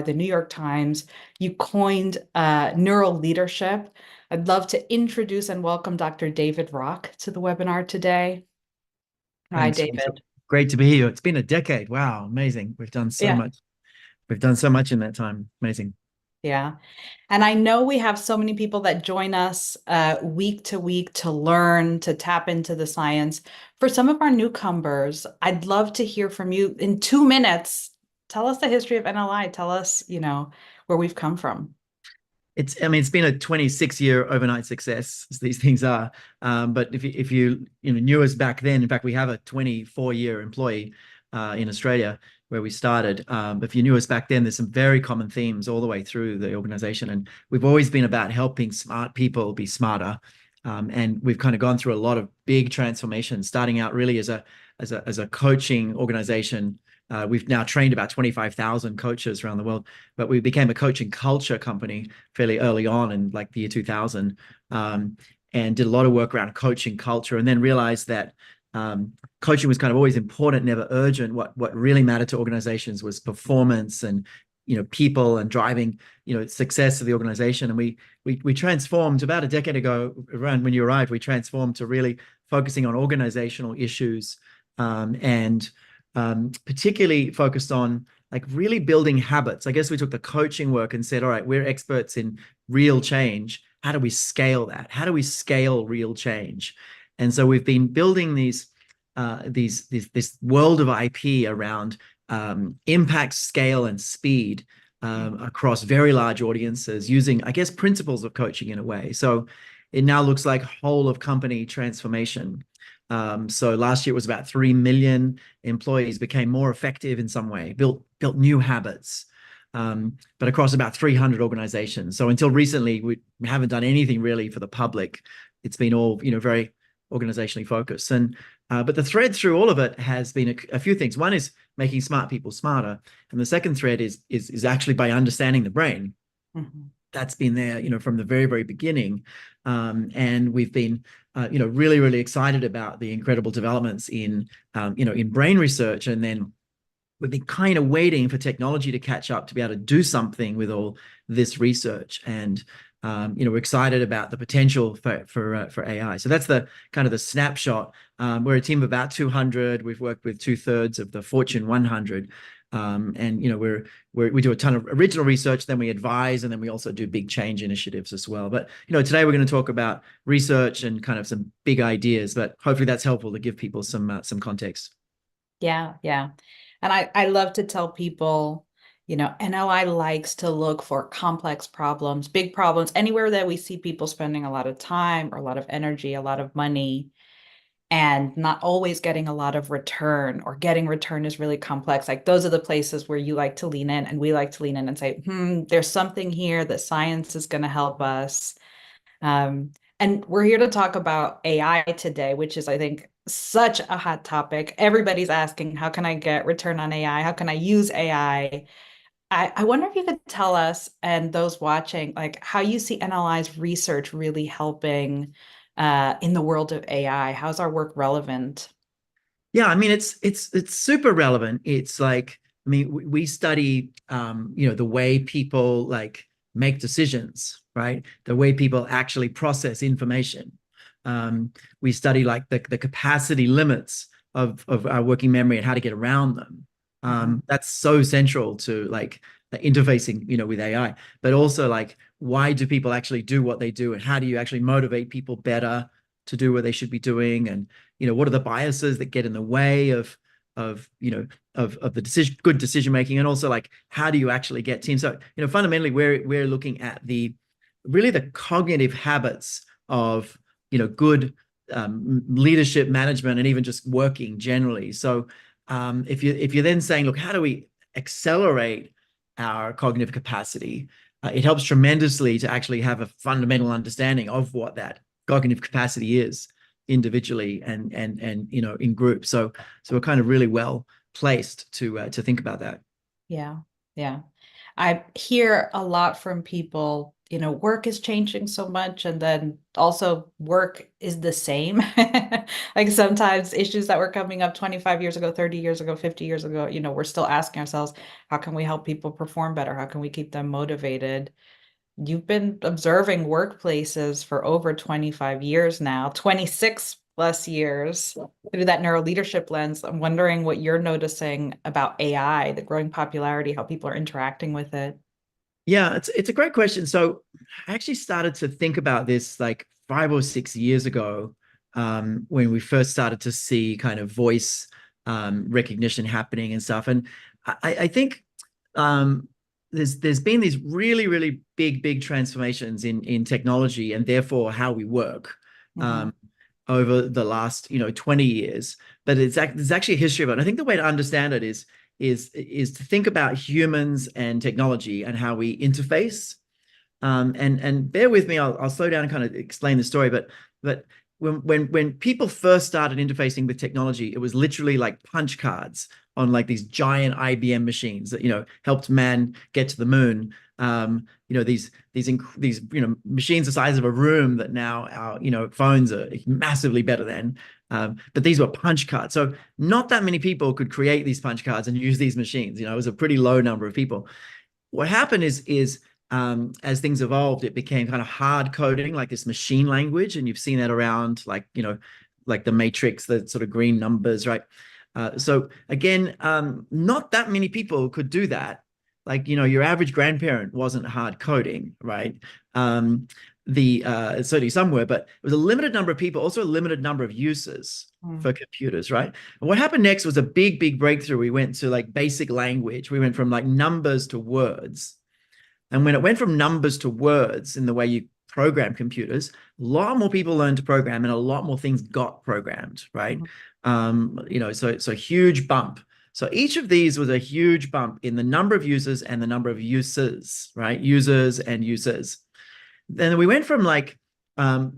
the New York Times. You coined neural leadership. I'd love to introduce and welcome Dr. David Rock to the webinar today. Hi, Thanks, Lisa. David. Great to be here. It's been a decade. Wow, amazing. We've done so Yeah, much. We've done so much in that time. Amazing. yeah. And I know we have so many people that join us week to week to learn, to tap into the science. For some of our newcomers, I'd love to hear from you in 2 minutes. Tell us the history of NLI. Tell us, where we've come from. It's been a 26-year overnight success, as these things are. But if you knew us back then, in fact, we have a 24-year employee in Australia where we started. If you knew us back then, there's some very common themes all the way through the organization. And we've always been about helping smart people be smarter. And we've kind of gone through a lot of big transformations, starting out really as a coaching organization. We've now trained about 25,000 coaches around the world, but we became a coaching culture company fairly early on in like the year 2000, and did a lot of work around coaching culture, and then realized that coaching was kind of always important, never urgent. What really mattered to organizations was performance and people and driving success of the organization. And we transformed about a decade ago, around when you arrived. We transformed to really focusing on organizational issues, and particularly focused on like really building habits. I guess we took the coaching work and said, all right, we're experts in real change. How do we scale that? How do we scale real change? And so we've been building this world of IP around impact, scale, and speed across very large audiences using, I guess, principles of coaching in a way. So it now looks like whole of company transformation. So last year it was about 3 million employees became more effective in some way, built new habits, but across about 300 organizations. So until recently, we haven't done anything really for the public. It's been all very organizationally focused. And but the thread through all of it has been a few things. One is making smart people smarter, and the second thread is actually by understanding the brain. Mm-hmm. That's been there, from the very, very beginning. And we've been, really, really excited about the incredible developments in brain research. And then we've been kind of waiting for technology to catch up to be able to do something with all this research. And, we're excited about the potential for AI. So that's the kind of the snapshot. We're a team of about 200. We've worked with 2/3 of the Fortune 100. And we do a ton of original research, then we advise, and then we also do big change initiatives as well. But today we're going to talk about research and kind of some big ideas, but hopefully that's helpful to give people some context. Yeah, yeah. And I love to tell people, NLI likes to look for complex problems, big problems, anywhere that we see people spending a lot of time or a lot of energy, a lot of money, and not always getting a lot of return, or getting return is really complex. Like those are the places where you like to lean in and we like to lean in and say, there's something here that science is going to help us. And we're here to talk about AI today, which is, I think, such a hot topic. Everybody's asking, how can I get return on AI? How can I use AI? I wonder if you could tell us and those watching, like how you see NLI's research really helping in the world of AI. How's our work relevant? Yeah, I mean, it's super relevant. It's like, I mean, we study, the way people like make decisions, right? The way people actually process information. We study like the capacity limits of our working memory and how to get around them. Mhm. That's so central to like the interfacing, with AI. But also like, why do people actually do what they do, and how do you actually motivate people better to do what they should be doing? And what are the biases that get in the way of the good decision making? And also like, how do you actually get teams? So fundamentally we're looking at the cognitive habits of good leadership, management, and even just working generally. So if you're then saying, look, how do we accelerate our cognitive capacity? It helps tremendously to actually have a fundamental understanding of what that cognitive capacity is individually and in groups. So we're kind of really well placed to think about that. Yeah, yeah. I hear a lot from people work is changing so much, and then also work is the same. Like sometimes issues that were coming up 25 years ago, 30 years ago, 50 years ago, we're still asking ourselves, how can we help people perform better? How can we keep them motivated? You've been observing workplaces for over 25 years now, 26 plus years through that neuro leadership lens. I'm wondering what you're noticing about AI, the growing popularity, how people are interacting with it. Yeah, it's a great question. So I actually started to think about this like 5 or 6 years ago, when we first started to see kind of voice recognition happening and stuff. And I think um, there's been these really big transformations in technology and therefore how we work Mhm. um, over the last 20 years. But there's actually a history of it. And I think the way to understand it is to think about humans and technology and how we interface. And bear with me, I'll slow down and kind of explain the story. But when people first started interfacing with technology, it was literally like punch cards on like these giant IBM machines that helped man get to the moon. These machines the size of a room that now our phones are massively better than. But these were punch cards, so not that many people could create these punch cards and use these machines. It was a pretty low number of people. What happened is as things evolved, it became kind of hard coding, like this machine language, and you've seen that around, like the Matrix, the sort of green numbers, right? So again, not that many people could do that. Like your average grandparent wasn't hard coding, right? The Certainly some were, but it was a limited number of people, also a limited number of users Mm. for computers, right? And what happened next was a big breakthrough. We went to like basic language. We went from like numbers to words. And when it went from numbers to words in the way you program computers, a lot more people learned to program and a lot more things got programmed, right? Mhm. So huge bump. So each of these was a huge bump in the number of users and the number of uses, right? Users and users. Then we went from like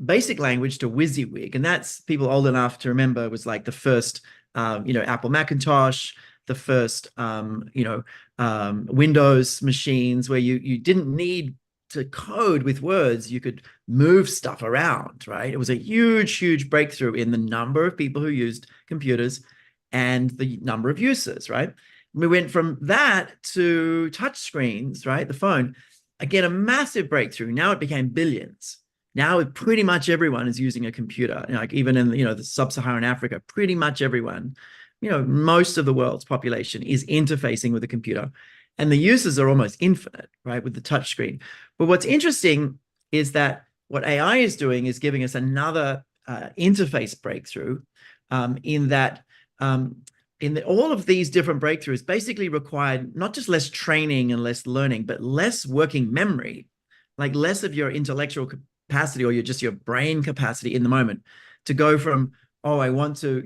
basic language to WYSIWYG, and that's, people old enough to remember, was like the first Apple Macintosh, the first Windows machines, where you didn't need to code with words. You could move stuff around, right? It was a huge breakthrough in the number of people who used computers and the number of users, right? We went from that to touch screens, right? The phone. Again, a massive breakthrough. Now it became billions. Now pretty much everyone is using a computer. Like even in the sub-Saharan Africa, pretty much everyone, most of the world's population is interfacing with a computer, and the uses are almost infinite, right, with the touch screen. But what's interesting is that what AI is doing is giving us another interface breakthrough, in that all of these different breakthroughs basically required not just less training and less learning, but less working memory, like less of your intellectual capacity or your brain capacity in the moment, to go from, oh, I want to,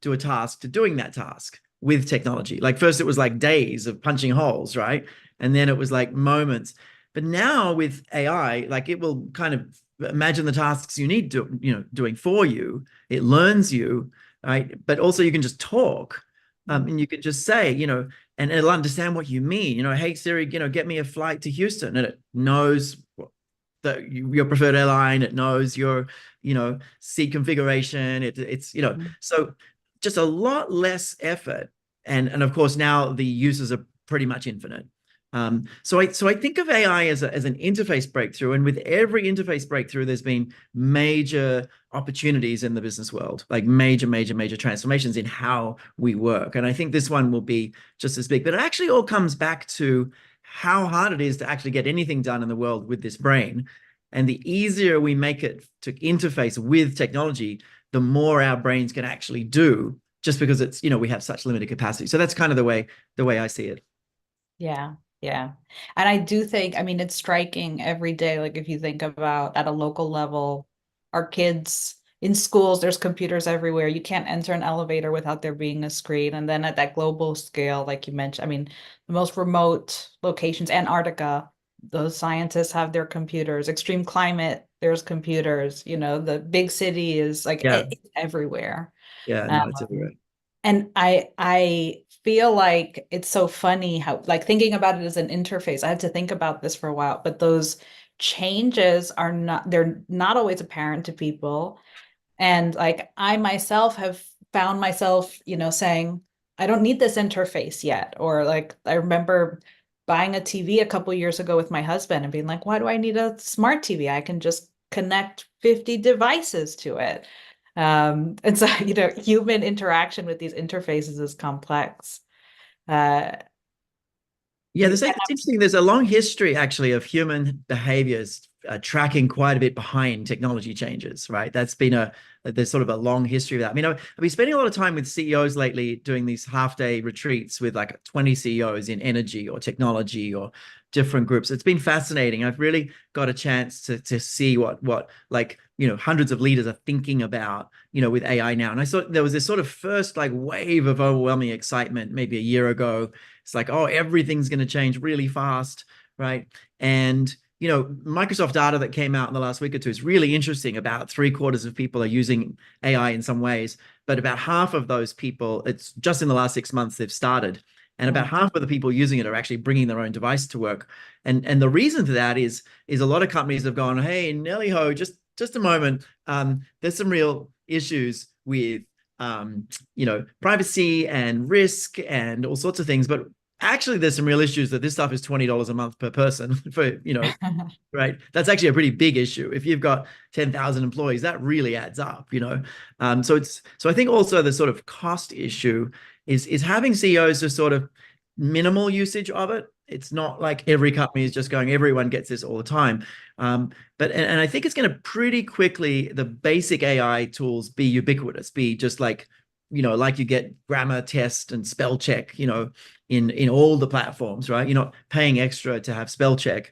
do a task, to doing that task with technology. Like first it was like days of punching holes, right? And then it was like moments. But now with AI, like it will kind of imagine the tasks you need doing for you. It learns you, right? But also you can just talk, and you can just say, and it'll understand what you mean. Hey Siri, get me a flight to Houston, and it knows your preferred airline. It knows your, seat configuration. It's Mhm. so just a lot less effort, and of course now the users are pretty much infinite. So I think of AI as an interface breakthrough, and with every interface breakthrough, there's been major opportunities in the business world, like major transformations in how we work. And I think this one will be just as big. But it actually all comes back to how hard it is to actually get anything done in the world with this brain. And the easier we make it to interface with technology, the more our brains can actually do, just because it's, we have such limited capacity. So that's kind of the way I see it. Yeah, yeah. And I do think, I mean, it's striking every day. Like if you think about at a local level, our kids in schools, there's computers everywhere. You can't enter an elevator without there being a screen. And then at that global scale, like you mentioned, I mean, the most remote locations, Antarctica, those scientists have their computers. Extreme climate, there's computers. The big city is like Yeah. it's everywhere. Yeah, no, it's everywhere. Um, and I feel like it's so funny how, like, thinking about it as an interface, I had to think about this for a while, but those changes are not, they're not always apparent to people. And like I myself have found myself, saying, I don't need this interface yet. Or like I remember buying a TV a couple years ago with my husband and being like, why do I need a smart TV? I can just connect 50 devices to it. And so, human interaction with these interfaces is complex. Uh, Yeah, it's interesting. There's a long history actually of human behaviors tracking quite a bit behind technology changes, right? There's sort of a long history of that. I mean, I've been spending a lot of time with CEOs lately doing these half-day retreats with like 20 CEOs in energy or technology or different groups. It's been fascinating. I've really got a chance to see what like, hundreds of leaders are thinking about, with AI now. And I thought there was this sort of first like wave of overwhelming excitement maybe a year ago. It's like, oh, everything's going to change really fast, right? And Microsoft data that came out in the last week or two is really interesting. About 3/4 of people are using AI in some ways, but about half of those people, it's just in the last 6 months they've started, and about half of the people using it are actually bringing their own device to work. And the reason for that is a lot of companies have gone, hey, Nelly ho, just a moment. There's some real issues with privacy and risk and all sorts of things, but actually there's some real issues that this stuff is $20 a month per person for, right? That's actually a pretty big issue. If you've got 10,000 employees, that really adds up. So I think also the sort of cost issue is having CEOs just sort of minimal usage of it. It's not like every company is just going, everyone gets this all the time. But I think it's going to pretty quickly, the basic AI tools be ubiquitous, be just like, like you get grammar test and spell check, in all the platforms, right? You're not paying extra to have spell check.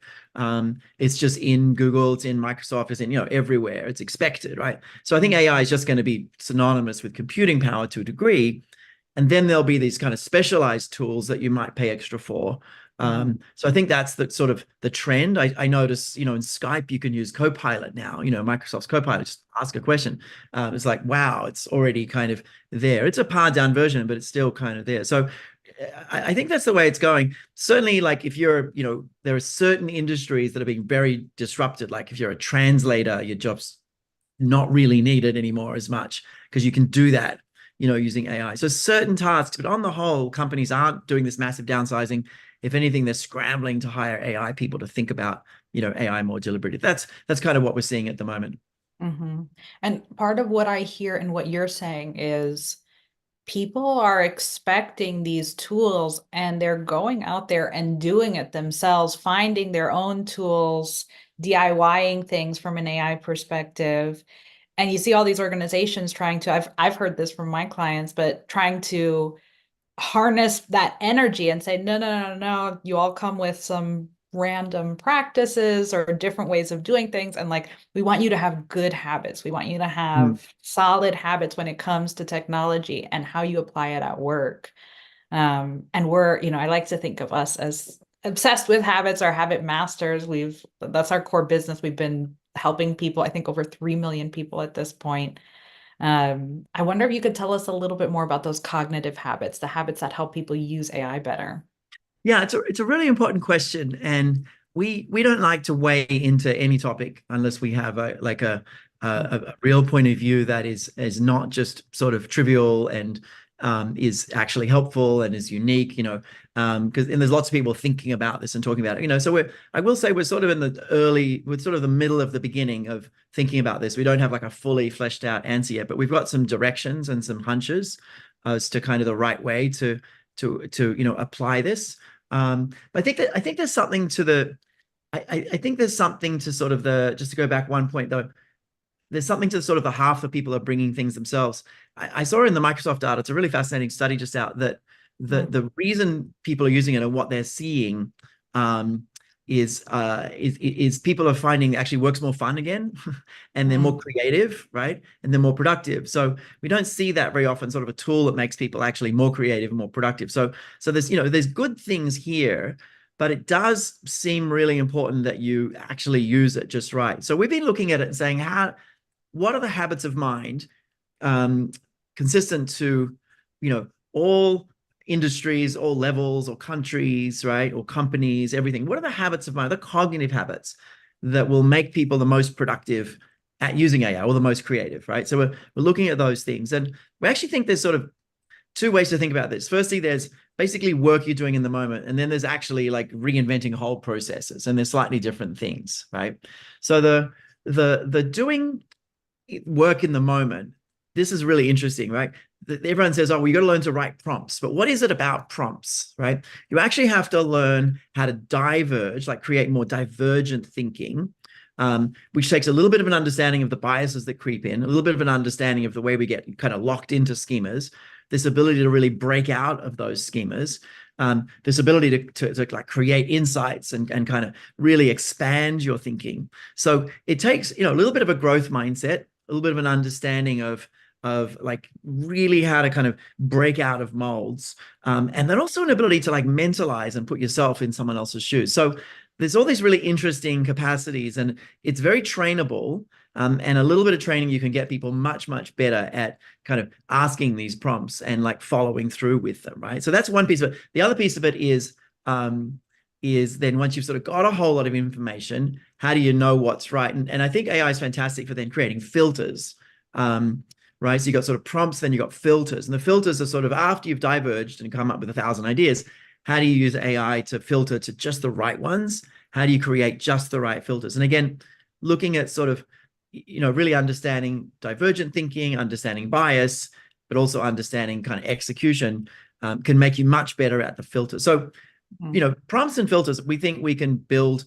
It's just in Google, it's in Microsoft, it's in, everywhere. It's expected, right? So I think AI is just going to be synonymous with computing power to a degree. And then there'll be these kind of specialized tools that you might pay extra for. So I think that's the sort of the trend. I notice, in Skype, you can use Copilot now, Microsoft's Copilot, just ask a question. It's like, wow, it's already kind of there. It's a pared down version, but it's still kind of there. So I think that's the way it's going. Certainly, like if you're, there are certain industries that are being very disrupted. Like if you're a translator, your job's not really needed anymore as much because you can do that, using AI. So certain tasks, but on the whole, companies aren't doing this massive downsizing. If anything, they're scrambling to hire AI people to think about, AI more deliberately. That's kind of what we're seeing at the moment. Mm-hmm. And part of what I hear and what you're saying is people are expecting these tools and they're going out there and doing it themselves, finding their own tools, DIYing things from an AI perspective. And you see all these organizations trying to, I've heard this from my clients, but trying to harness that energy and say, no, no, no, no, you all come with some random practices or different ways of doing things. And like, we want you to have good habits. We want you to have solid habits when it comes to technology and how you apply it at work. And we're, I like to think of us as obsessed with habits, our habit masters. That's our core business. We've been helping people, I think over 3 million people at this point. I wonder if you could tell us a little bit more about those cognitive habits, the habits that help people use AI better. Yeah, it's a really important question, and we don't like to weigh into any topic unless we have a real point of view that is not just sort of trivial and is actually helpful and is unique, because and there's lots of people thinking about this and talking about it, So I will say we're sort of we're sort of the middle of the beginning of thinking about this. We don't have like a fully fleshed out answer yet, but we've got some directions and some hunches as to kind of the right way to apply this. But I think there's something to I think there's something to sort of just to go back one point though, there's something to sort of the half the people are bringing things themselves. I saw in the Microsoft data, it's a really fascinating study just out that the reason people are using it and what they're seeing is people are finding it actually works more fun again and they're more creative, right? And they're more productive. So we don't see that very often, sort of a tool that makes people actually more creative and more productive. So there's good things here, but it does seem really important that you actually use it just right. So we've been looking at it and saying, what are the habits of mind consistent to, all industries, all levels, or countries, right, or companies, everything. What are the habits of mind, the cognitive habits that will make people the most productive at using AI, or the most creative, right? So we're looking at those things, and we actually think there's sort of two ways to think about this. Firstly, there's basically work you're doing in the moment, and then there's actually like reinventing whole processes, and they're slightly different things, right? So the doing work in the moment, this is really interesting, right? Everyone says, oh, well, you got to learn to write prompts. But what is it about prompts, right? You actually have to learn how to diverge, like create more divergent thinking, which takes a little bit of an understanding of the biases that creep in, a little bit of an understanding of the way we get kind of locked into schemas, this ability to really break out of those schemas, this ability to like create insights and kind of really expand your thinking. So it takes, a little bit of a growth mindset, a little bit of an understanding of like really how to kind of break out of molds, and then also an ability to like mentalize and put yourself in someone else's shoes. So there's all these really interesting capacities, and it's very trainable. And a little bit of training, you can get people much, much better at kind of asking these prompts and like following through with them, right? So that's one piece of it. The other piece of it is then once you've sort of got a whole lot of information, how do you know what's right? And I think AI is fantastic for then creating filters, right? So you got sort of prompts, then you got filters, and the filters are sort of after you've diverged and come up with 1,000 ideas. How do you use AI to filter to just the right ones? How do you create just the right filters? And again, looking at sort of, really understanding divergent thinking, understanding bias, but also understanding kind of execution, can make you much better at the filter. So, prompts and filters, we think we can build,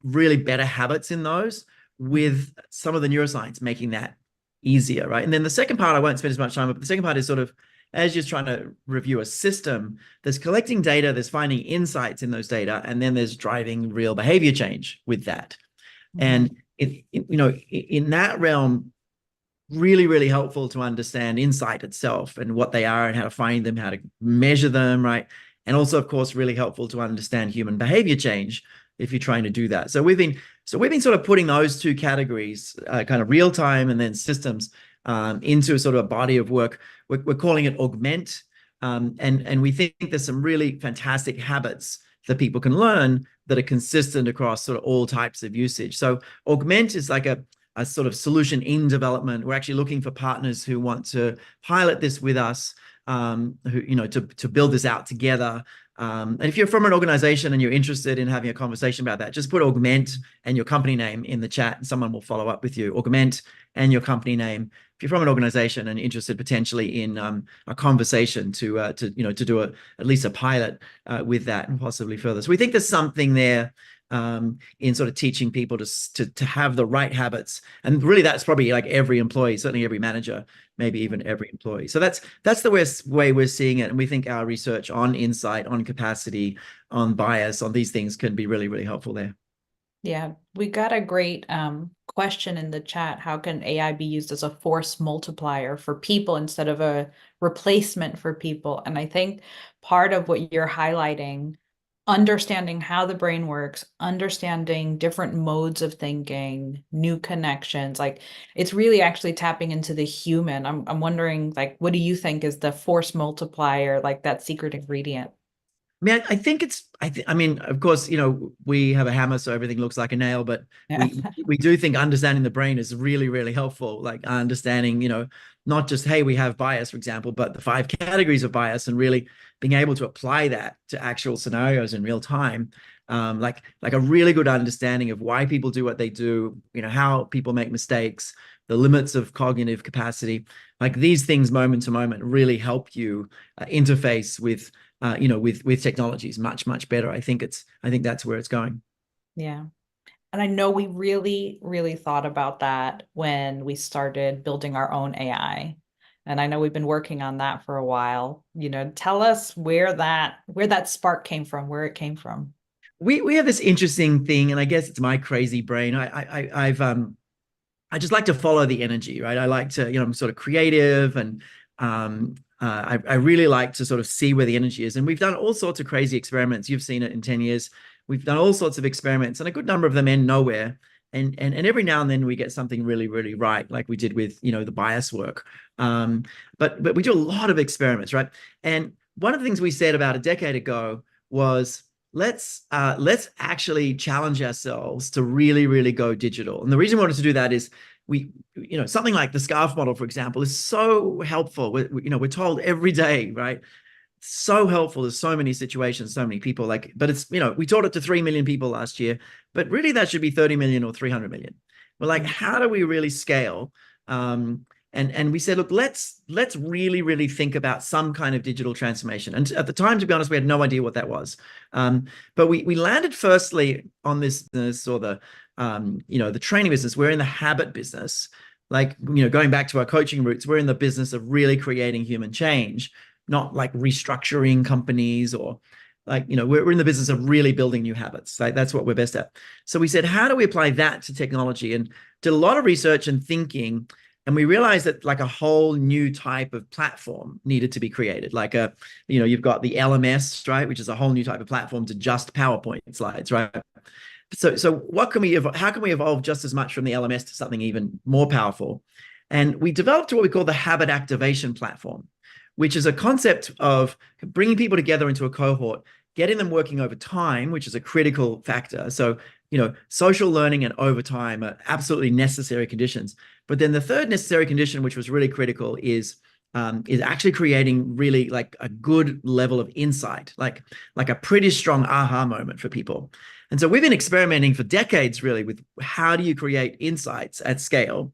really better habits in those with some of the neuroscience making that easier, right? And then the second part, I won't spend as much time, but the second part is sort of, as you're trying to review a system, there's collecting data, there's finding insights in those data, and then there's driving real behavior change with that. And in that realm, really, really helpful to understand insight itself and what they are and how to find them, how to measure them, right? And also, of course, really helpful to understand human behavior change if you're trying to do that. So we've been sort of putting those two categories, kind of real time and then systems, into sort of a body of work. We're calling it Augment, and we think there's some really fantastic habits that people can learn that are consistent across sort of all types of usage. So Augment is like a sort of solution in development. We're actually looking for partners who want to pilot this with us, who, to build this out together. And if you're from an organization and you're interested in having a conversation about that, just put Augment and your company name in the chat and someone will follow up with you. Augment and your company name. If you're from an organization and interested potentially in a conversation to do at least a pilot with that and possibly further. So we think there's something there in sort of teaching people to have the right habits. And really that's probably like every employee, certainly every manager, maybe even every employee. So that's the way we're seeing it. And we think our research on insight, on capacity, on bias, on these things can be really, really helpful there. Yeah, we got a great question in the chat. How can AI be used as a force multiplier for people instead of a replacement for people? And I think part of what you're highlighting, understanding how the brain works, understanding different modes of thinking, new connections, like it's really actually tapping into the human. I'm wondering, like, what do you think is the force multiplier, like that secret ingredient? I mean, I think I mean, of course, we have a hammer, so everything looks like a nail, but Yeah. we do think understanding the brain is really, really helpful. Like understanding, not just, hey, we have bias, for example, but the 5 categories of bias and really being able to apply that to actual scenarios in real time. Like a really good understanding of why people do what they do, how people make mistakes, the limits of cognitive capacity. Like these things moment to moment really help you interface with with technologies much, much better. I think that's where it's going. Yeah. And I know we really, really thought about that when we started building our own AI. And I know we've been working on that for a while. Tell us where that spark came from, where it came from. We have this interesting thing, and I guess it's my crazy brain. I just like to follow the energy, right? I like to, I'm sort of creative, and I really like to sort of see where the energy is. And we've done all sorts of crazy experiments. You've seen it in 10 years. We've done all sorts of experiments, and a good number of them end nowhere. And every now and then we get something really, really right, like we did with, the bias work. But we do a lot of experiments, right? And one of the things we said about a decade ago was let's actually challenge ourselves to really, really go digital. And the reason we wanted to do that is something like the scarf model, for example, is so helpful. We're told every day, right? So helpful. There's so many situations, so many people, but it's, we taught it to 3 million people last year, but really that should be 30 million or 300 million. We're like, how do we really scale? And we said, look, let's really, really think about some kind of digital transformation. And at the time, to be honest, we had no idea what that was. But we landed firstly on this business, or the training business. We're in the habit business. Going back to our coaching roots, we're in the business of really creating human change, not like restructuring companies, or we're in the business of really building new habits. That's what we're best at. So we said, how do we apply that to technology? And did a lot of research and thinking. And we realized that a whole new type of platform needed to be created. You've got the LMS, right, which is a whole new type of platform to just PowerPoint slides, right? So how can we evolve just as much from the LMS to something even more powerful? And we developed what we call the habit activation platform, which is a concept of bringing people together into a cohort, getting them working over time, which is a critical factor. So, social learning and overtime are absolutely necessary conditions. But then the third necessary condition, which was really critical, is actually creating really a good level of insight, like a pretty strong aha moment for people. And so we've been experimenting for decades, really, with how do you create insights at scale,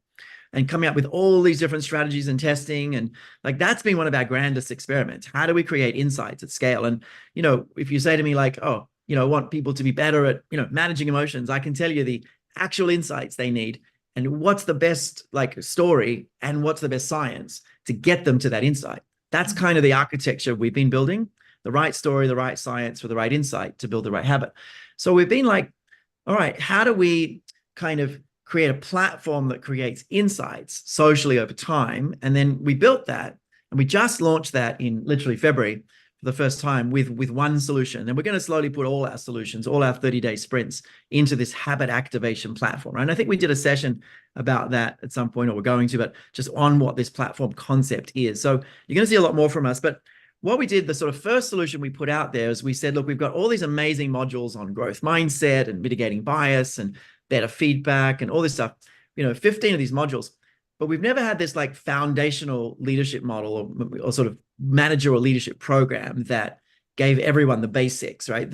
and coming up with all these different strategies and testing. And that's been one of our grandest experiments. How do we create insights at scale? And, if you say to me oh, I want people to be better at, managing emotions, I can tell you the actual insights they need and what's the best story and what's the best science to get them to that insight. That's kind of the architecture we've been building: the right story, the right science for the right insight to build the right habit. So we've been all right, how do we kind of create a platform that creates insights socially over time? And then we built that, and we just launched that in literally February for the first time with one solution. And we're going to slowly put all our solutions, all our 30-day sprints, into this habit activation platform. And I think we did a session about that at some point, or we're going to, but just on what this platform concept is. So you're going to see a lot more from us. But what we did, the sort of first solution we put out there, is we said, look, we've got all these amazing modules on growth mindset and mitigating bias and better feedback and all this stuff, 15 of these modules, but we've never had this foundational leadership model, or sort of manager or leadership program that gave everyone the basics, right?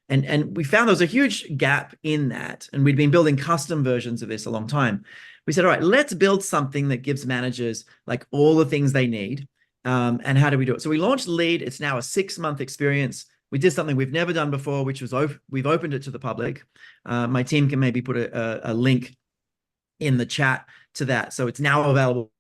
And we found there was a huge gap in that, and we'd been building custom versions of this a long time. We said, all right, let's build something that gives managers all the things they need. And how do we do it? So we launched Lead. It's now a 6-month experience. We did something we've never done before, which was we've opened it to the public. My team can maybe put a link in the chat to that. So it's now available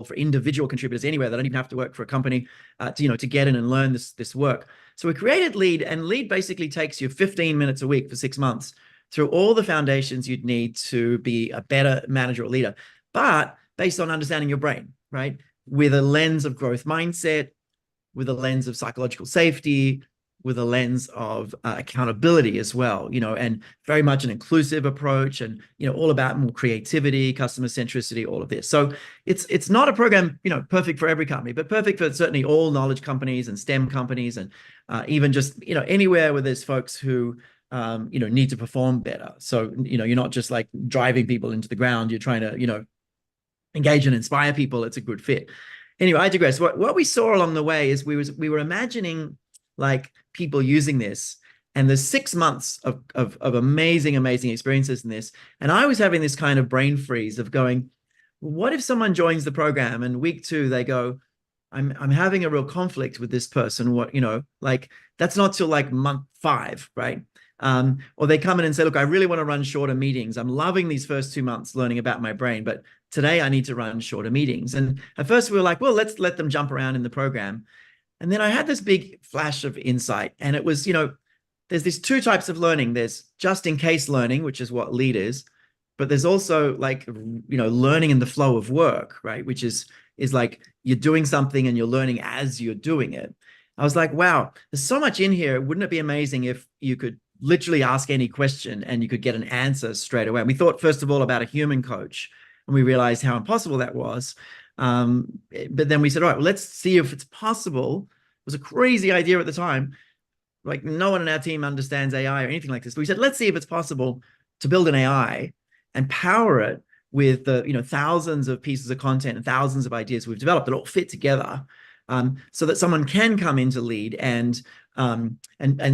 for individual contributors anywhere. They don't even have to work for a company to get in and learn this work. So we created Lead, and Lead basically takes you 15 minutes a week for 6 months through all the foundations you'd need to be a better manager or leader, but based on understanding your brain, right? With a lens of growth mindset, with a lens of psychological safety, with a lens of accountability as well, and very much an inclusive approach, and, all about more creativity, customer centricity, all of this. So it's not a program, perfect for every company, but perfect for certainly all knowledge companies and STEM companies, and even just, anywhere where there's folks who, need to perform better. So, you're not just driving people into the ground, you're trying to, engage and inspire people. It's a good fit. Anyway, I digress. What we saw along the way is we were imagining people using this, and there's 6 months of amazing experiences in this. And I was having this kind of brain freeze of going, what if someone joins the program and week 2 they go, I'm having a real conflict with this person. What, that's not till month 5, right? Or they come in and say, look, I really want to run shorter meetings. I'm loving these first 2 months learning about my brain, but today I need to run shorter meetings. And at first we were like, well, let's let them jump around in the program. And then I had this big flash of insight, and it was, there's these 2 types of learning. There's just in case learning, which is what Lead is, but there's also learning in the flow of work, right? Which is you're doing something and you're learning as you're doing it. I was like, wow, there's so much in here. Wouldn't it be amazing if you could literally ask any question and you could get an answer straight away? And we thought, first of all, about a human coach, and we realized how impossible that was. But then we said, all right, well, let's see if it's possible was a crazy idea at the time. Like no one in our team understands AI or anything like this. But we said, let's see if it's possible to build an AI and power it with the thousands of pieces of content and thousands of ideas we've developed that all fit together, so that someone can come into lead and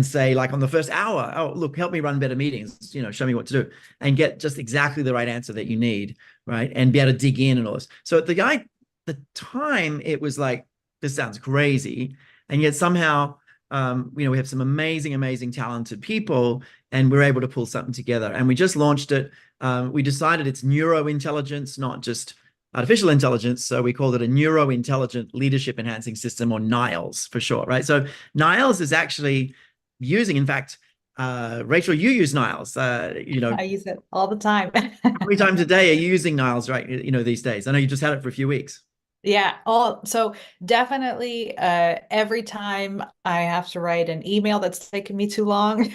say, like, on the first hour, oh, look, help me run better meetings, show me what to do, and get just exactly the right answer that you need, right? And be able to dig in and all this. So at the time, it was like, this sounds crazy, and yet somehow we have some amazing, talented people, and we're able to pull something together. And we just launched it. We decided it's neurointelligence, not just artificial intelligence. So we called it a neuro-intelligent leadership enhancing system, or NILES for short, right? So NILES is actually using, in fact, Rachel, you use NILES. I use it all the time. How many times a day are you using NILES, right? These days. I know you just had it for a few weeks. Yeah, so definitely every time I have to write an email that's taken me too long,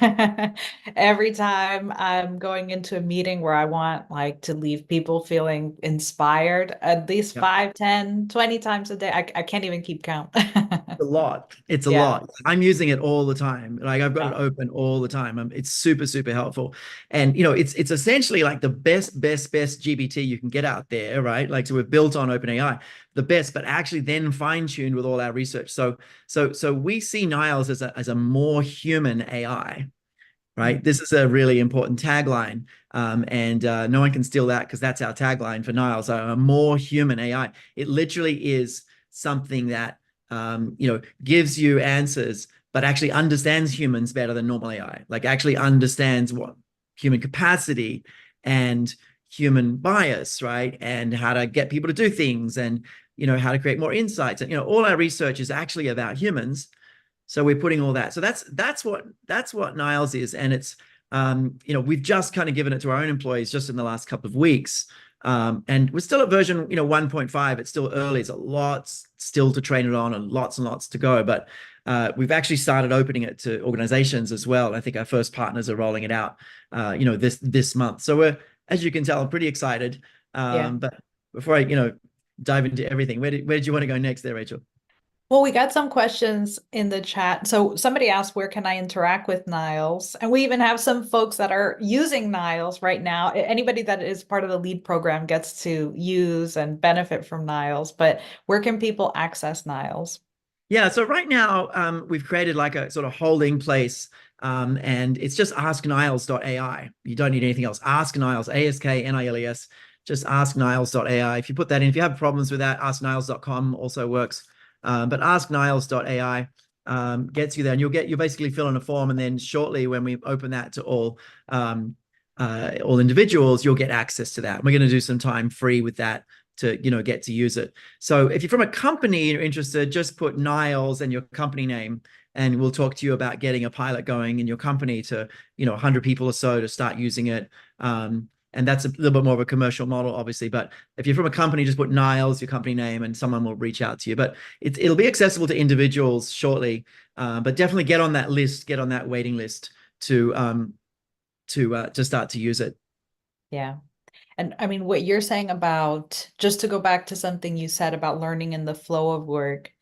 every time I'm going into a meeting where I want like to leave people feeling inspired, at least Yeah. 5, 10, 20 times a day. I can't even keep count. A lot. It's a Yeah. lot. I'm using it all the time. Like, I've got it Yeah. open all the time. It's super helpful. And it's essentially like the best GPT you can get out there, right? Like, so we've built on OpenAI, the best, but actually then fine-tuned with all our research. So we see Niles as a more human AI, right? This is a really important tagline. And no one can steal that, because that's our tagline for Niles, a more human AI. It literally is something that gives you answers, but actually understands humans better than normal AI. Like, actually understands what human capacity and human bias, right? And how to get people to do things, and how to create more insights. And all our research is actually about humans. So we're putting all that. So that's what Niles is. And it's we've just kind of given it to our own employees just in the last couple of weeks. And we're still at version 1.5. It's still early. It's a lot still to train it on, and lots to go. But we've actually started opening it to organizations as well. I think our first partners are rolling it out this month. So we're, as you can tell, I'm pretty excited. Yeah. But before I dive into everything, where did you want to go next there, Rachel? Well, we got some questions in the chat. So somebody asked, where can I interact with Niles? And we even have some folks that are using Niles right now. Anybody that is part of the LEAD program gets to use and benefit from Niles, but where can people access Niles? Yeah, so right now we've created like a sort of holding place, and it's just askniles.ai. You don't need anything else. Ask Niles, ASKNILES. Just askniles.ai. If you put that in, if you have problems with that, askniles.com also works. But askniles.ai gets you there, and you'll basically fill in a form, and then shortly, when we open that to all individuals, you'll get access to that. We're going to do some time free with that to get to use it. So if you're from a company and you're interested, just put Niles and your company name, and we'll talk to you about getting a pilot going in your company to 100 people or so to start using it. And that's a little bit more of a commercial model, obviously. But if you're from a company, just put Niles, your company name, and someone will reach out to you. But it'll be accessible to individuals shortly. But definitely get on that list, get on that waiting list to start to use it. Yeah. And I mean, what you're saying about, just to go back to something you said about learning in the flow of work,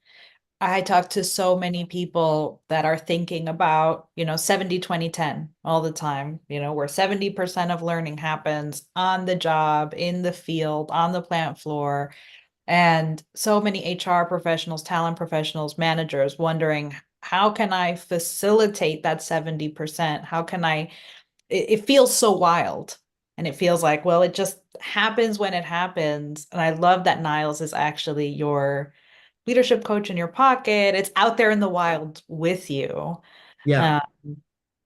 I talk to so many people that are thinking about, 70, 20, 10 all the time, where 70% of learning happens on the job, in the field, on the plant floor. And so many HR professionals, talent professionals, managers wondering, how can I facilitate that 70%? How can it feels so wild. And it feels like, well, it just happens when it happens. And I love that Niles is actually your leadership coach in your pocket. It's out there in the wild with you. Yeah. Um,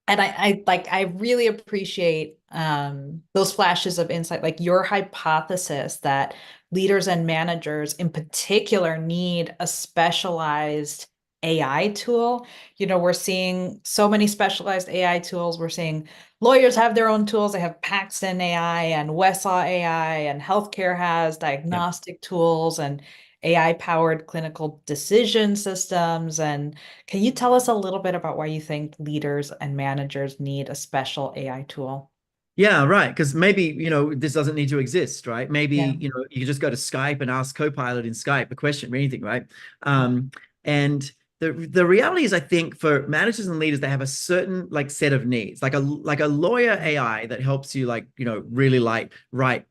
and I really appreciate those flashes of insight, like your hypothesis that leaders and managers in particular need a specialized AI tool. We're seeing so many specialized AI tools. We're seeing lawyers have their own tools. They have Paxton AI and Westlaw AI, and healthcare has Yeah. diagnostic tools and AI powered clinical decision systems. And can you tell us a little bit about why you think leaders and managers need a special AI tool? Yeah, right. Because maybe, this doesn't need to exist, right? Maybe, Yeah. you can just go to Skype and ask Copilot in Skype a question or anything, right? And the reality is, I think for managers and leaders, they have a certain like set of needs, like a lawyer AI that helps you like, really like write,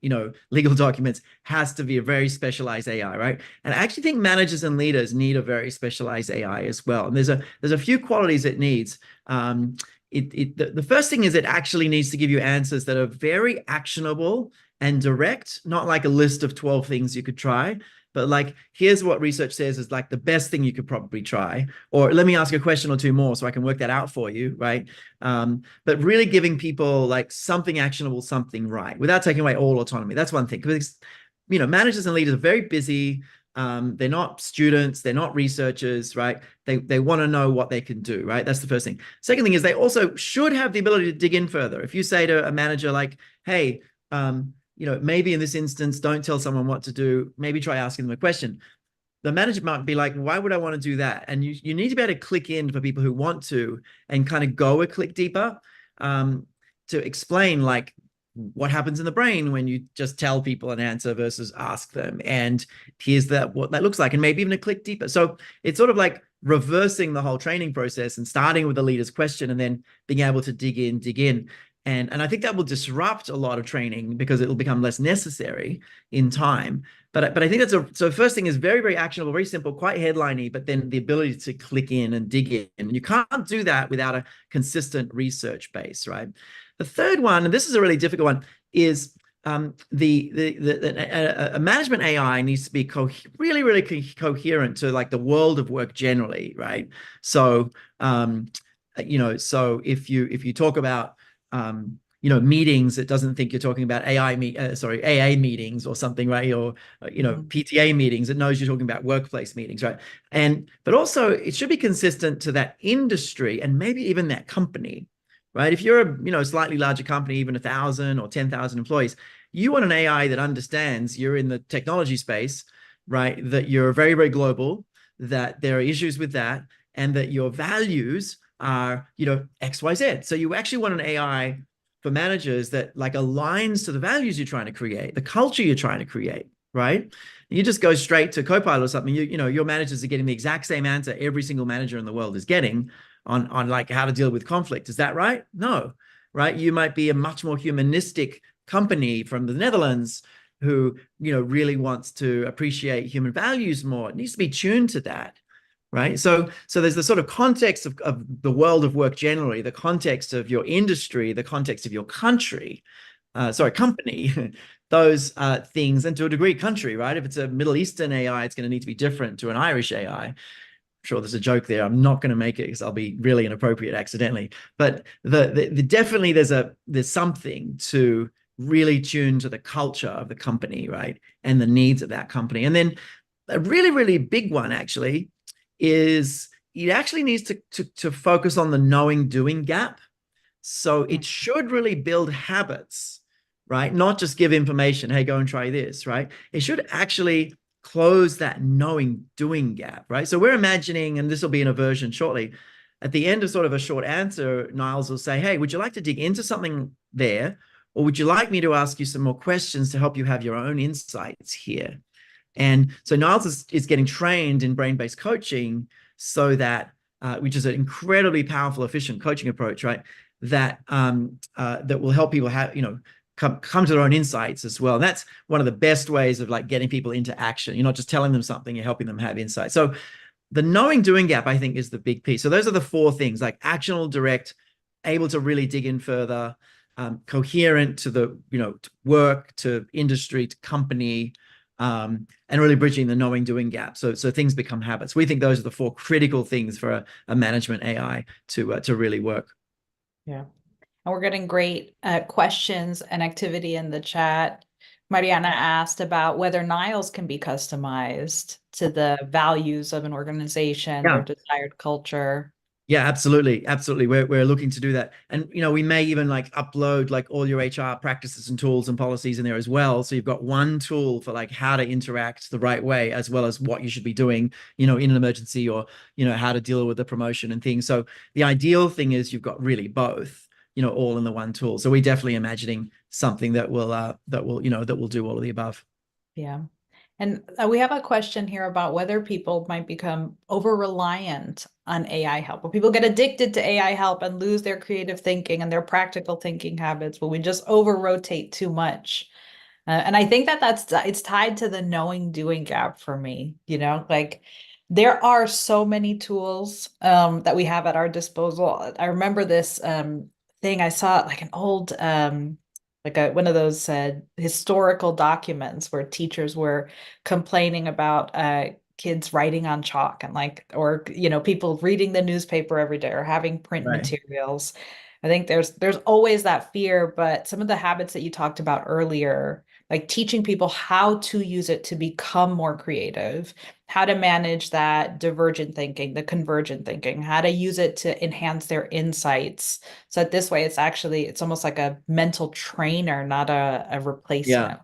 legal documents has to be a very specialized AI, right? And I actually think managers and leaders need a very specialized AI as well. And there's a few qualities it needs. The first thing is it actually needs to give you answers that are very actionable and direct, not like a list of 12 things you could try, but like, here's what research says is like the best thing you could probably try, or let me ask a question or two more so I can work that out for you, right? But really giving people like something actionable, something right, without taking away all autonomy. That's one thing, because managers and leaders are very busy. They're not students, they're not researchers, right? They want to know what they can do, right? That's the first thing. Second thing is they also should have the ability to dig in further. If you say to a manager like, hey, maybe in this instance, don't tell someone what to do, maybe try asking them a question. The manager might be like, why would I want to do that? And you need to be able to click in for people who want to and kind of go a click deeper, to explain like what happens in the brain when you just tell people an answer versus ask them. And here's what that looks like, and maybe even a click deeper. So it's sort of like reversing the whole training process and starting with the leader's question and then being able to dig in. And I think that will disrupt a lot of training because it will become less necessary in time. But I think so first thing is very, very actionable, very simple, quite headliney, but then the ability to click in and dig in. And you can't do that without a consistent research base, right? The third one, and this is a really difficult one, is a management AI needs to be really, really coherent to like the world of work generally, right? So, so if you talk about meetings, it doesn't think you're talking about AA meetings or something, right? Or PTA meetings. It knows you're talking about workplace meetings, right? But also it should be consistent to that industry and maybe even that company, right? If you're a slightly larger company, even 1,000 or 10,000 employees, you want an AI that understands you're in the technology space, right? That you're very, very global, that there are issues with that, and that your values are, X, Y, Z. So you actually want an AI for managers that like aligns to the values you're trying to create, the culture you're trying to create, right? You just go straight to Copilot or something, your managers are getting the exact same answer every single manager in the world is getting on like how to deal with conflict. Is that right? No, right? You might be a much more humanistic company from the Netherlands who, really wants to appreciate human values more. It needs to be tuned to that. Right. So there's the sort of context of the world of work generally, the context of your industry, the context of your country, company, those things, and to a degree, country, right? If it's a Middle Eastern AI, it's going to need to be different to an Irish AI. I'm sure there's a joke there. I'm not going to make it because I'll be really inappropriate accidentally. But definitely there's something to really tune to the culture of the company, right? And the needs of that company. And then a really, really big one actually is it actually needs to focus on the knowing doing gap. So it should really build habits, right? Not just give information, hey, go and try this, right? It should actually close that knowing doing gap, right? So we're imagining, and this will be in a version shortly, at the end of sort of a short answer, Niles will say, hey, would you like to dig into something there? Or would you like me to ask you some more questions to help you have your own insights here? And so Niles is getting trained in brain-based coaching so that, which is an incredibly powerful, efficient coaching approach, right? That will help people have, come to their own insights as well. And that's one of the best ways of like getting people into action. You're not just telling them something, you're helping them have insight. So the knowing doing gap, I think, is the big piece. So those are the four things, like actionable, direct, able to really dig in further, coherent to the, to work, to industry, to company, and really bridging the knowing doing gap. So things become habits. We think those are the four critical things for a management AI to really work. Yeah. And we're getting great questions and activity in the chat. Mariana asked about whether Niles can be customized to the values of an organization, their desired culture. Yeah, absolutely. Absolutely. We're looking to do that. And, we may even like upload like all your HR practices and tools and policies in there as well. So you've got one tool for like how to interact the right way, as well as what you should be doing, in an emergency, or, how to deal with the promotion and things. So the ideal thing is you've got really both, all in the one tool. So we're definitely imagining something that will do all of the above. Yeah. And we have a question here about whether people might become over reliant on AI help. Will people get addicted to AI help and lose their creative thinking and their practical thinking habits? Will we just over rotate too much? And I think that it's tied to the knowing doing gap for me, like there are so many tools that we have at our disposal. I remember this thing I saw, like an old like one of those historical documents where teachers were complaining about kids writing on chalk and or people reading the newspaper every day or having print Right. materials. I think there's always that fear, but some of the habits that you talked about earlier, like teaching people how to use it to become more creative, how to manage that divergent thinking, the convergent thinking, how to use it to enhance their insights. So that this way it's almost like a mental trainer, not a Yeah. replacement.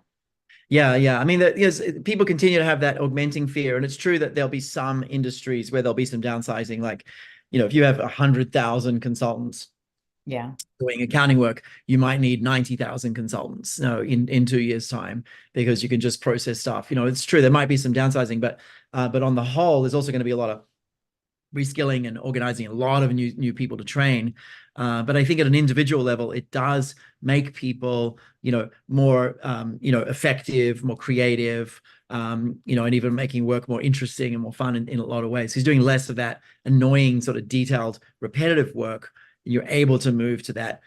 Yeah. I mean, yes, people continue to have that augmenting fear, and it's true that there'll be some industries where there'll be some downsizing. Like, if you have 100,000 consultants Yeah. doing accounting work, you might need 90,000 consultants, in 2 years' time, because you can just process stuff. It's true there might be some downsizing, but on the whole, there's also going to be a lot of reskilling and organizing a lot of new people to train. But I think at an individual level, it does make people, more, effective, more creative, and even making work more interesting and more fun in a lot of ways. He's doing less of that annoying, sort of detailed, repetitive work. You're able to move to that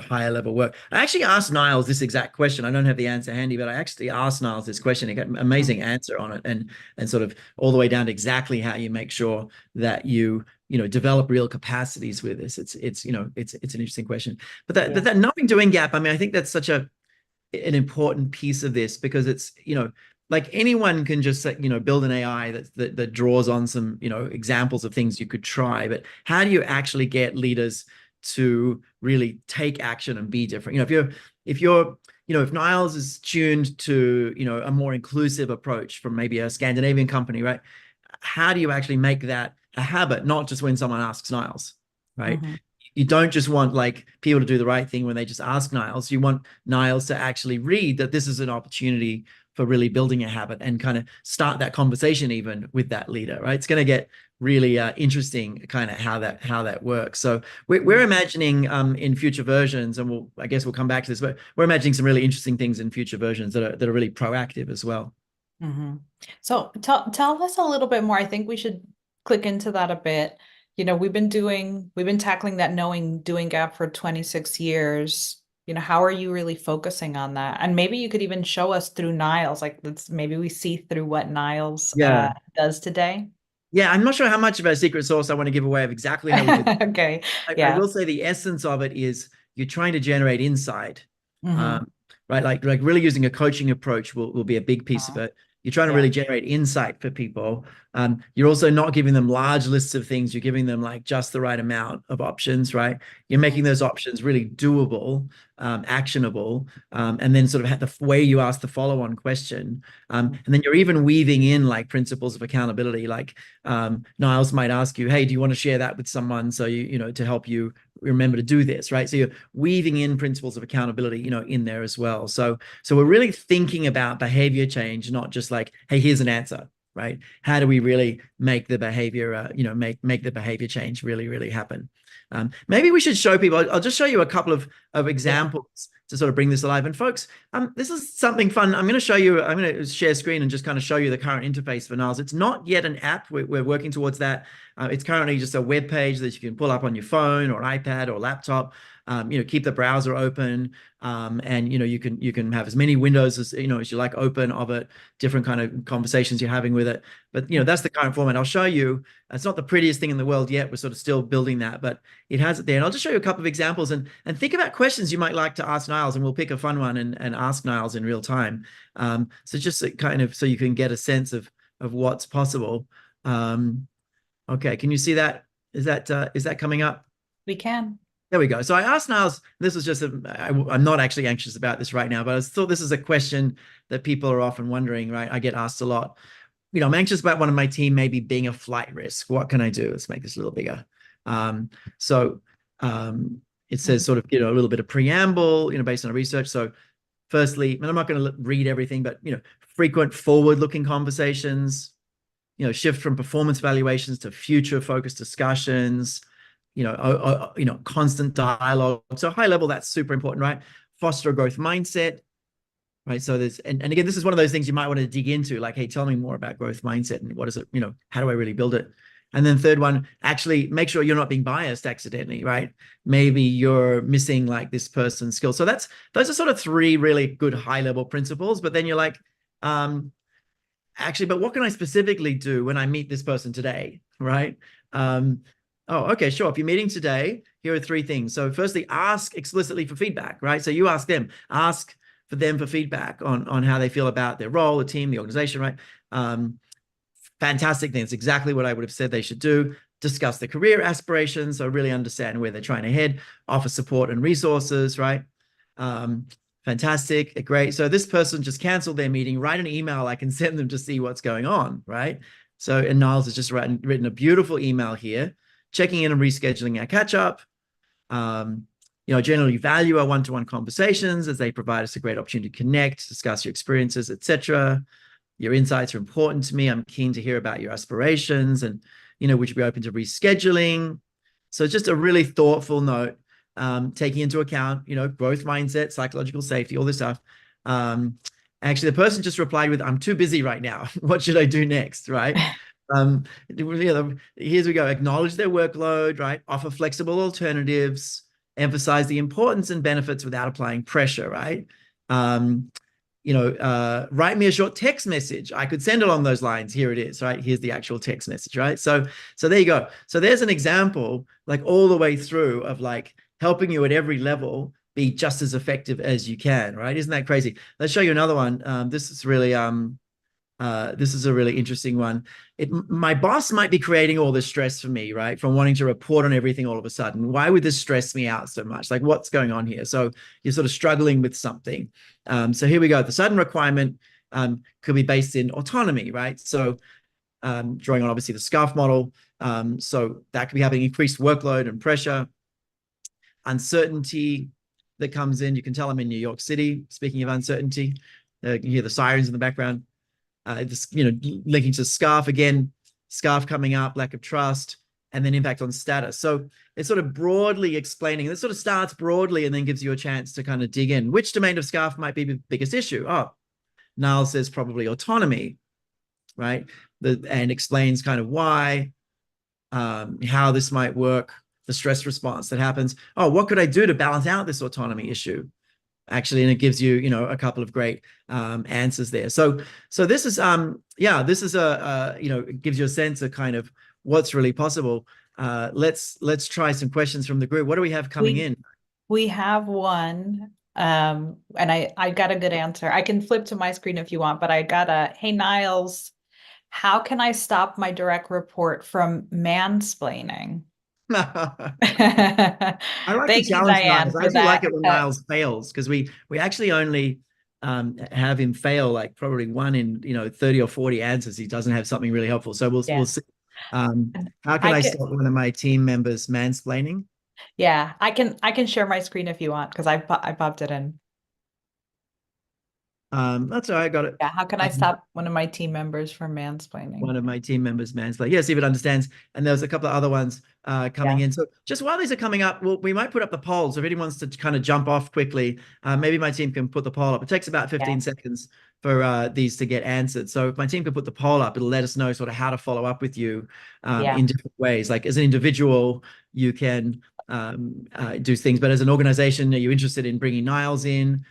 higher level work. I actually asked Niles this exact question. I don't have the answer handy, but I actually asked Niles this question. He got an amazing answer on it, and sort of all the way down to exactly how you make sure that you develop real capacities with this. It's an interesting question. But that knowing doing gap, I mean, I think that's such an important piece of this, because it's, like anyone can just build an AI that draws on some examples of things you could try, but how do you actually get leaders to really take action and be different? If Niles is tuned to a more inclusive approach from maybe a Scandinavian company, right? How do you actually make that a habit, not just when someone asks Niles, right? Mm-hmm. You don't just want like people to do the right thing when they just ask Niles. You want Niles to actually read that this is an opportunity for really building a habit and kind of start that conversation even with that leader, right? It's going to get really interesting, kind of how that works. So we're imagining in future versions, and I guess we'll come back to this, but we're imagining some really interesting things in future versions that are really proactive as well. Mm-hmm. So tell us a little bit more. I think we should click into that a bit. We've been tackling that knowing doing gap for 26 years. How are you really focusing on that? And maybe you could even show us through Niles, like maybe we see through what Niles Yeah. does today. Yeah, I'm not sure how much of a secret sauce I want to give away of exactly how we did. Okay. I Yeah. will say the essence of it is you're trying to generate insight, Mm-hmm. right? Like really using a coaching approach will be a big piece of it. You're trying to Yeah. really generate insight for people. You're also not giving them large lists of things. You're giving them like just the right amount of options, right? You're Mm-hmm. making those options really doable, actionable, and then sort of have the way you ask the follow-on question. And then you're even weaving in like principles of accountability. Like Niles might ask you, hey, do you want to share that with someone so to help you remember to do this, right? So you're weaving in principles of accountability, in there as well. So we're really thinking about behavior change, not just like, hey, here's an answer, right? How do we really make the behavior, make the behavior change really, really happen? Maybe we should show people. I'll just show you a couple of Yeah. examples to sort of bring this alive. And folks, this is something fun. I'm going to share screen and just kind of show you the current interface for Niles. It's not yet an app. We're working towards that. It's currently just a web page that you can pull up on your phone or iPad or laptop. Keep the browser open, and you can have as many windows as as you like open of it, different kind of conversations you're having with it. But that's the current format. I'll show you. It's not the prettiest thing in the world yet. We're sort of still building that, but it has it there. And I'll just show you a couple of examples and think about questions you might like to ask Niles, and we'll pick a fun one and ask Niles in real time. So just kind of so you can get a sense of what's possible. Okay, can you see that? Is that coming up? We can. There we go. So I asked Niles, this was just I'm not actually anxious about this right now, but I thought this is a question that people are often wondering, right? I get asked a lot. I'm anxious about one of my team maybe being a flight risk. What can I do? Let's make this a little bigger. So it says sort of, a little bit of preamble, based on research. So firstly, and I'm not going to read everything, but frequent forward-looking conversations, shift from performance evaluations to future-focused discussions, constant dialogue. So high level, that's super important, right? Foster a growth mindset, right? So and again, this is one of those things you might want to dig into, like, hey, tell me more about growth mindset and what is it, how do I really build it? And then third one, actually make sure you're not being biased accidentally, right? Maybe you're missing like this person's skill. So those are sort of three really good high level principles, but then you're like, actually, but what can I specifically do when I meet this person today, right? Oh, okay, sure. If you're meeting today, here are three things. So firstly, ask explicitly for feedback, right? So you ask them, ask for them for feedback on how they feel about their role, the team, the organization, right? Fantastic thing. It's exactly what I would have said they should do. Discuss their career aspirations, so really understand where they're trying to head, offer support and resources, right? Fantastic, great. So this person just canceled their meeting. Write an email. I can send them to see what's going on, right? So, and Niles has just written a beautiful email here, checking in and rescheduling our catch up. Generally value our one-to-one conversations as they provide us a great opportunity to connect, discuss your experiences, etc. Your insights are important to me. I'm keen to hear about your aspirations and, would you be open to rescheduling? So just a really thoughtful note, taking into account, growth mindset, psychological safety, all this stuff. Actually, the person just replied with, I'm too busy right now. What should I do next, right? Here's we go. Acknowledge their workload, right? Offer flexible alternatives, emphasize the importance and benefits without applying pressure, right? Write me a short text message. I could send along those lines. Here it is, right? Here's the actual text message, right? So there you go. So there's an example, like all the way through of like helping you at every level be just as effective as you can, right? Isn't that crazy? Let's show you another one. This is a really interesting one. My boss might be creating all this stress for me, right? From wanting to report on everything all of a sudden. Why would this stress me out so much? Like, what's going on here? So you're sort of struggling with something. So here we go. The sudden requirement could be based in autonomy, right? So drawing on obviously the SCARF model. So that could be having increased workload and pressure, uncertainty that comes in. You can tell I'm in New York City. Speaking of uncertainty, you can hear the sirens in the background. Linking to SCARF again, SCARF coming up, lack of trust, and then impact on status. So it's sort of broadly explaining. It sort of starts broadly and then gives you a chance to kind of dig in. Which domain of SCARF might be the biggest issue? Oh, Niall says probably autonomy, right? And explains kind of why, how this might work, the stress response that happens. Oh, what could I do to balance out this autonomy issue? Actually, and it gives you, a couple of great answers there. So this is, this is it gives you a sense of kind of what's really possible. Let's try some questions from the group. What do we have coming in? We have one, and I got a good answer. I can flip to my screen if you want, but I got hey, Niles, how can I stop my direct report from mansplaining? I like to Thank you, challenge Diane, Niles. I for actually like that. it when Niles fails, because we actually only have him fail like probably one in 30 or 40 answers. He doesn't have something really helpful. So we'll see. How can I stop one of my team members mansplaining? Yeah, I can share my screen if you want, because I popped it in. That's all right, I got it. Yeah, how can I stop one of my team members from mansplaining? One of my team members mansplain. Yeah, see if it understands. And there's a couple of other ones coming in. So just while these are coming up, we might put up the polls. If anyone wants to kind of jump off quickly, maybe my team can put the poll up. It takes about 15 seconds for these to get answered. So if my team can put the poll up, it'll let us know sort of how to follow up with you in different ways. Like as an individual, you can do things, but as an organization, are you interested in bringing Niles in,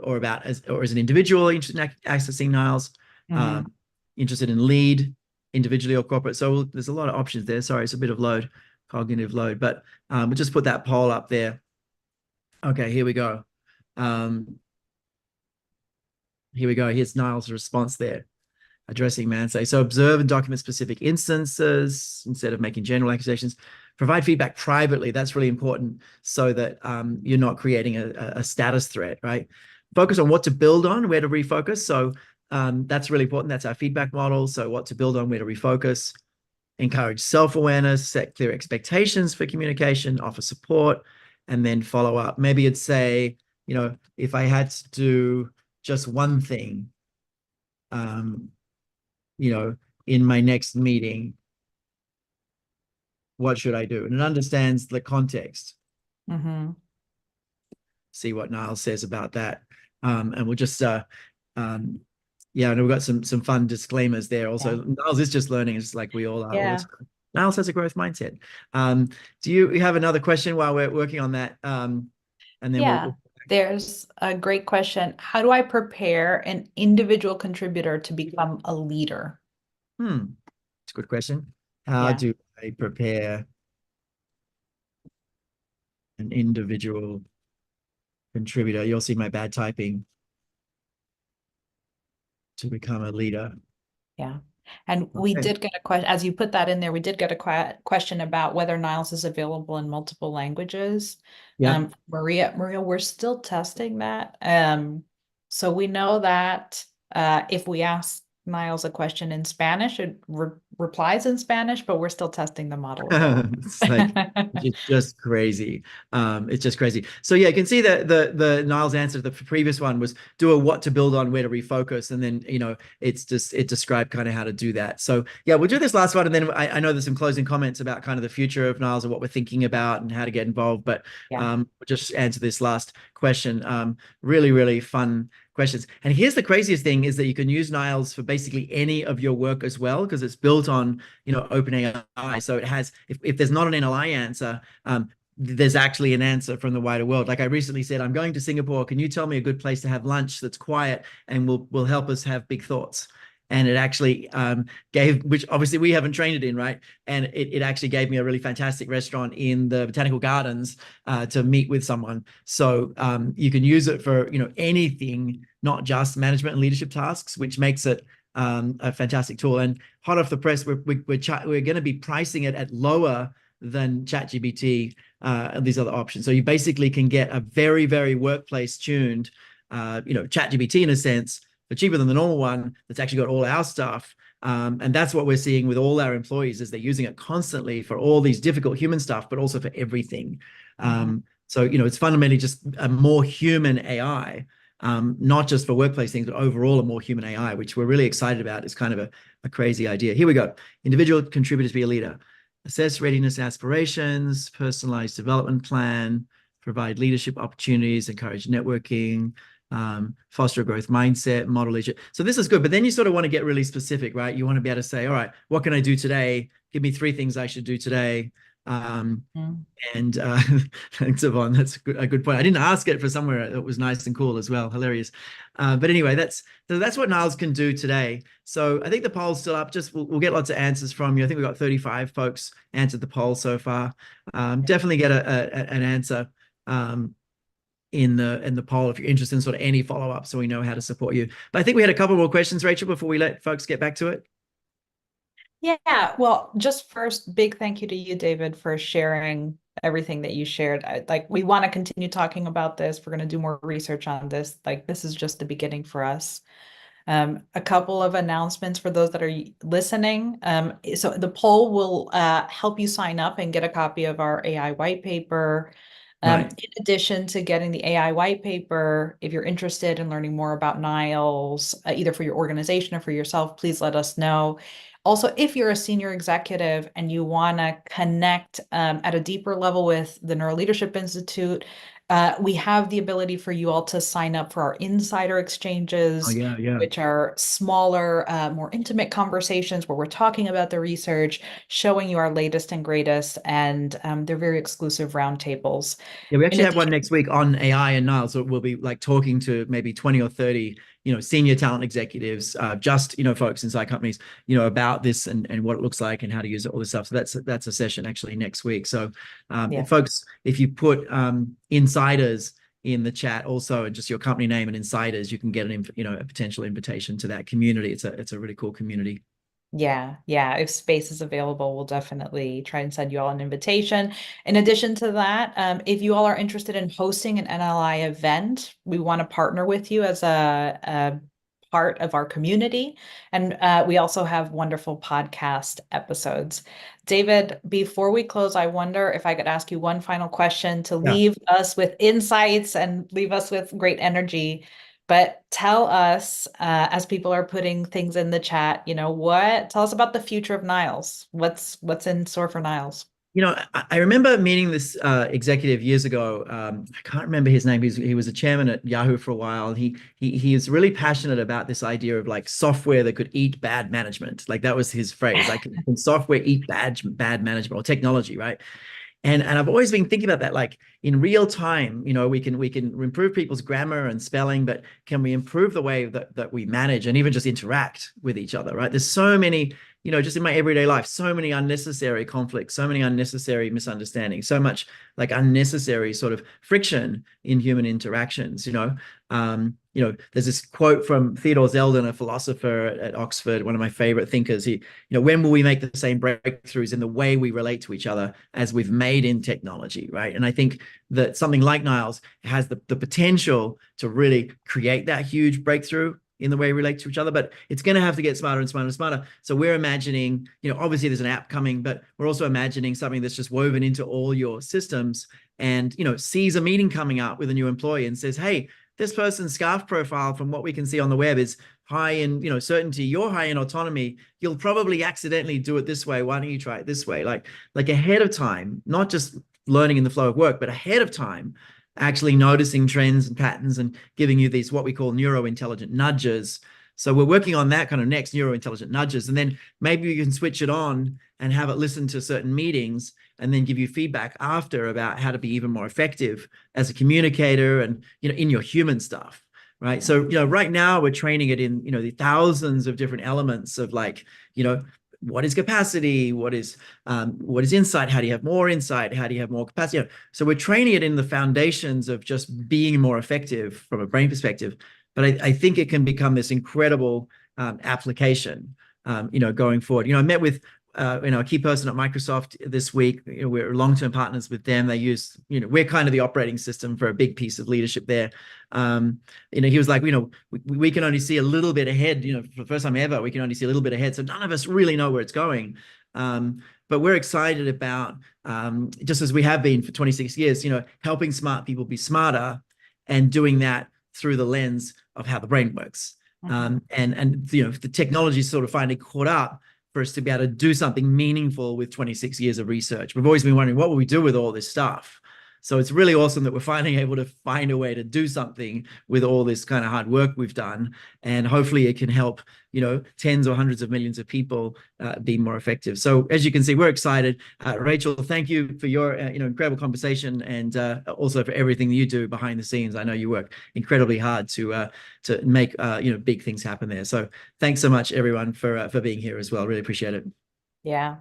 or as an individual interested in accessing Niles? Interested in lead individually or corporate? So there's a lot of options there. Sorry, it's a bit of cognitive load, but we'll just put that poll up there. Okay, here we go. Here's Niles' response there. Addressing mansplaining. So observe and document specific instances instead of making general accusations. Provide feedback privately. That's really important, so that you're not creating a status threat, right? Focus on what to build on, where to refocus. So that's really important. That's our feedback model. So what to build on, where to refocus. Encourage self-awareness, set clear expectations for communication, offer support, and then follow up. Maybe it'd say, if I had to do just one thing, um, you know, in my next meeting, what should I do? And it understands the context. Mm-hmm. See what Niall says about that. And we'll just yeah, and we've got some fun disclaimers there. Also, Yeah. Niles is just learning, just like we all are all the Yeah. time. Niles has a growth mindset. Do you have another question while we're working on that? And then Yeah. There's a great question. How do I prepare an individual contributor to become a leader? It's a good question. How Yeah. do I prepare an individual contributor? You'll see my bad typing to become a leader. Yeah. And we Okay. did get a question, as you put that in there, we did get a question about whether Niles is available in multiple languages. Yeah. Maria, we're still testing that. So we know that if we ask Niles a question in Spanish, it replies in Spanish, but we're still testing the model a bit. It's like it's just crazy. It's just crazy. So yeah, you can see that the Niles answer to the previous one was do a what to build on, where to refocus, and then it's just it described kind of how to do that. So yeah, we'll do this last one, and then I know there's some closing comments about kind of the future of Niles and what we're thinking about and how to get involved. But Yeah. just answer this last question. Really, really fun questions. And here's the craziest thing is that you can use Niles for basically any of your work as well, because it's built on, OpenAI. So it has, if there's not an NLI answer, there's actually an answer from the wider world. Like I recently said, I'm going to Singapore. Can you tell me a good place to have lunch that's quiet and will help us have big thoughts? And it actually gave, which obviously we haven't trained it in, right? And it actually gave me a really fantastic restaurant in the Botanical Gardens to meet with someone. So you can use it for, anything, not just management and leadership tasks, which makes it a fantastic tool. And hot off the press, we're going to be pricing it at lower than ChatGPT and these other options. So you basically can get a very, very workplace tuned, ChatGPT in a sense, but cheaper than the normal one that's actually got all our stuff. And that's what we're seeing with all our employees is they're using it constantly for all these difficult human stuff, but also for everything. So, it's fundamentally just a more human AI, not just for workplace things, but overall a more human AI, which we're really excited about. It's kind of a crazy idea. Here we go. Individual contributors be a leader. Assess readiness aspirations, personalized development plan, provide leadership opportunities, encourage networking, foster a growth mindset, model leadership. So this is good, but then you sort of want to get really specific, right? You want to be able to say, all right, what can I do today? Give me 3 things I should do today. And thanks, Yvonne. That's a good point. I didn't ask it for somewhere that was nice and cool as well. Hilarious. But anyway, that's what Niles can do today. So I think the poll's still up. Just we'll get lots of answers from you. I think we've got 35 folks answered the poll so far. Definitely get an answer in the poll if you're interested in sort of any follow-up so we know how to support you. But I think we had a couple more questions, Rachel, before we let folks get back to it. Yeah, well, just first, big thank you to you, David, for sharing everything that you shared. We want to continue talking about this. We're going to do more research on this. This is just the beginning for us. A couple of announcements for those that are listening. So the poll will help you sign up and get a copy of our AI white paper. Right. In addition to getting the AI white paper, if you're interested in learning more about Niles, either for your organization or for yourself, please let us know. Also, if you're a senior executive and you want to connect at a deeper level with the Neuro Leadership Institute, we have the ability for you all to sign up for our insider exchanges, Oh, yeah. which are smaller, more intimate conversations where we're talking about the research, showing you our latest and greatest, and they're very exclusive roundtables. Yeah, we In actually have one addition, next week on AI and Niles. So we'll be like talking to maybe 20 or 30, senior talent executives, just, folks inside companies, about this and what it looks like and how to use it, all this stuff. So that's a session actually next week. So yeah. folks, if you put insiders in the chat also and just your company name and insiders, you can get a potential invitation to that community. It's a really cool community. Yeah. If space is available, we'll definitely try and send you all an invitation. In addition to that, if you all are interested in hosting an NLI event, we want to partner with you as a part of our community. And we also have wonderful podcast episodes. David, before we close, I wonder if I could ask you one final question to Yeah. leave us with insights and leave us with great energy. But tell us, as people are putting things in the chat, tell us about the future of Niles. What's in store for Niles? I remember meeting this executive years ago. I can't remember his name. He was a chairman at Yahoo for a while. He is really passionate about this idea of like software that could eat bad management. Like that was his phrase. Like, can software eat bad management, or technology, right? And I've always been thinking about that, like in real time, we can improve people's grammar and spelling, but can we improve the way that we manage and even just interact with each other, right? There's so many, just in my everyday life, so many unnecessary conflicts, so many unnecessary misunderstandings, so much like unnecessary sort of friction in human interactions. There's this quote from Theodore Zeldin, a philosopher at Oxford, one of my favorite thinkers. When will we make the same breakthroughs in the way we relate to each other as we've made in technology, right? And I think that something like Niles has the potential to really create that huge breakthrough in the way we relate to each other, but it's going to have to get smarter and smarter and smarter. So we're imagining, obviously there's an app coming, but we're also imagining something that's just woven into all your systems and, sees a meeting coming up with a new employee and says, hey, this person's scarf profile from what we can see on the web is high in certainty, you're high in autonomy, you'll probably accidentally do it this way, why don't you try it this way? Like ahead of time, not just learning in the flow of work, but ahead of time actually noticing trends and patterns and giving you these what we call neurointelligent nudges. So we're working on that kind of next, neurointelligent nudges, and then maybe you can switch it on and have it listen to certain meetings and then give you feedback after about how to be even more effective as a communicator and in your human stuff, right? So right now we're training it in the thousands of different elements of like what is capacity, what is insight, how do you have more insight, how do you have more capacity. So we're training it in the foundations of just being more effective from a brain perspective, but I think it can become this incredible application going forward. I met with a key person at Microsoft this week. We're long-term partners with them. They use, we're kind of the operating system for a big piece of leadership there. He was like, we can only see a little bit ahead, for the first time ever, we can only see a little bit ahead. So none of us really know where it's going. But we're excited about, just as we have been for 26 years, helping smart people be smarter and doing that through the lens of how the brain works. And the technology is sort of finally caught up for us to be able to do something meaningful with 26 years of research. We've always been wondering, what will we do with all this stuff? So it's really awesome that we're finally able to find a way to do something with all this kind of hard work we've done. And hopefully it can help, tens or hundreds of millions of people be more effective. So as you can see, we're excited. Rachel, thank you for your incredible conversation and also for everything you do behind the scenes. I know you work incredibly hard to make big things happen there. So thanks so much, everyone, for being here as well. Really appreciate it. Yeah.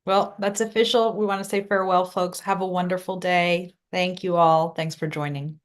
Well, that's official. We want to say farewell, folks. Have a wonderful day. Thank you all. Thanks for joining.